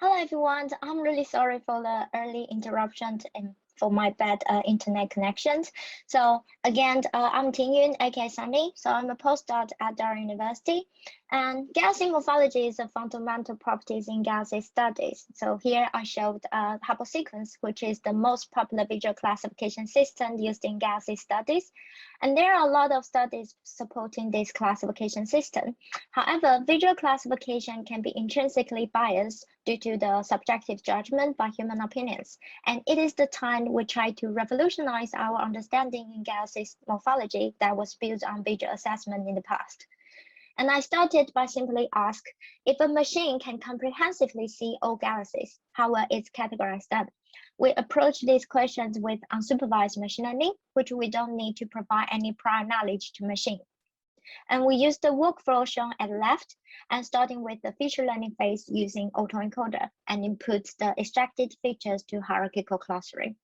Hello everyone, I'm really sorry for the early interruption and for my bad internet connections. So again, I'm Ting-Yun, aka Sunny. So I'm a postdoc at Durham University. And galaxy morphology is a fundamental properties in galaxy studies. So here I showed Hubble Sequence, which is the most popular visual classification system used in galaxy studies. And there are a lot of studies supporting this classification system. However, visual classification can be intrinsically biased due to the subjective judgment by human opinions. And it is the time we try to revolutionize our understanding in galaxy morphology that was built on visual assessment in the past. And I started by simply ask if a machine can comprehensively see all galaxies, how will it categorize them? We approach these questions with unsupervised machine learning, which we don't need to provide any prior knowledge to machine. And we use the workflow shown at the left, and starting with the feature learning phase using autoencoder and input the extracted features to hierarchical clustering.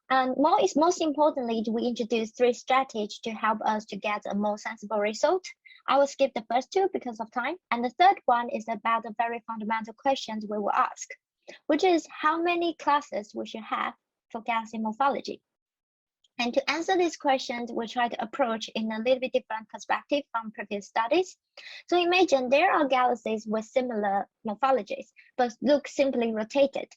And most importantly, we introduce 3 strategies to help us to get a more sensible result. I will skip the first 2 because of time. And the third one is about the very fundamental questions we will ask, which is how many classes we should have for galaxy morphology. And to answer these questions, we try to approach in a little bit different perspective from previous studies. So imagine there are galaxies with similar morphologies, but look simply rotated.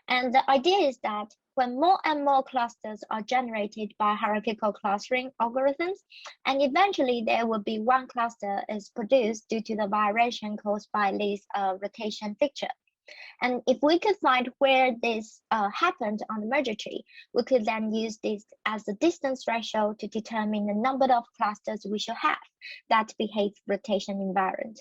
And the idea is that when more and more clusters are generated by hierarchical clustering algorithms, and eventually there will be one cluster is produced due to the variation caused by this rotation feature. And if we could find where this happened on the merger tree, we could then use this as the distance ratio to determine the number of clusters we should have that behave rotation invariant.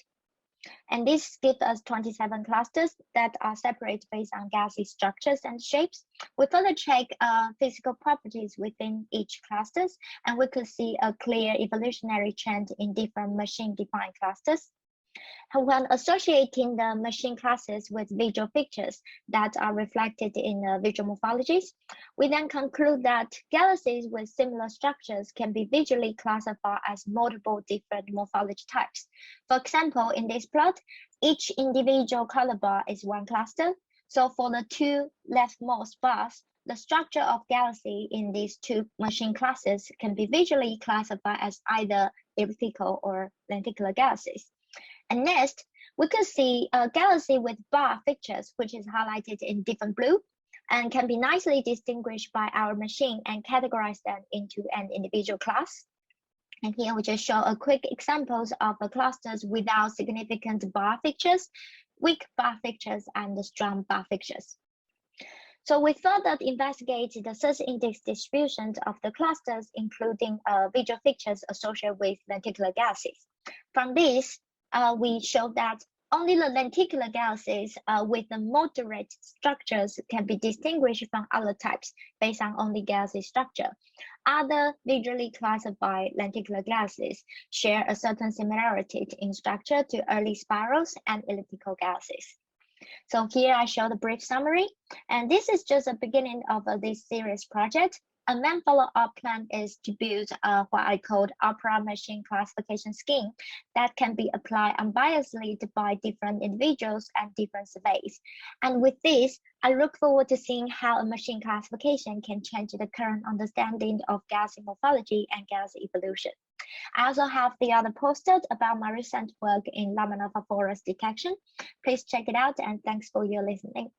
And this gives us 27 clusters that are separate based on galaxy structures and shapes. We further check physical properties within each clusters, and we could see a clear evolutionary trend in different machine-defined clusters. When associating the machine classes with visual pictures that are reflected in visual morphologies, we then conclude that galaxies with similar structures can be visually classified as multiple different morphology types. For example, in this plot, each individual color bar is one cluster. So for the 2 leftmost bars, the structure of galaxy in these 2 machine classes can be visually classified as either elliptical or lenticular galaxies. And next, we could see a galaxy with bar features, which is highlighted in different blue, and can be nicely distinguished by our machine and categorize them into an individual class. And here we just show a quick examples of the clusters without significant bar features, weak bar features, and strong bar features. So we further investigated the search index distributions of the clusters, including visual features associated with lenticular galaxies. From this, we showed that only the lenticular galaxies with the moderate structures can be distinguished from other types based on only galaxy structure. Other visually classified lenticular galaxies share a certain similarity in structure to early spirals and elliptical galaxies. So here I show the brief summary, and this is just the beginning of this series project. A main follow-up plan is to build what I called opera machine classification scheme that can be applied unbiasedly by different individuals and different surveys. And with this, I look forward to seeing how a machine classification can change the current understanding of galaxy morphology and galaxy evolution. I also have the other posted about my recent work in lamellar forest detection. Please check it out, and thanks for your listening.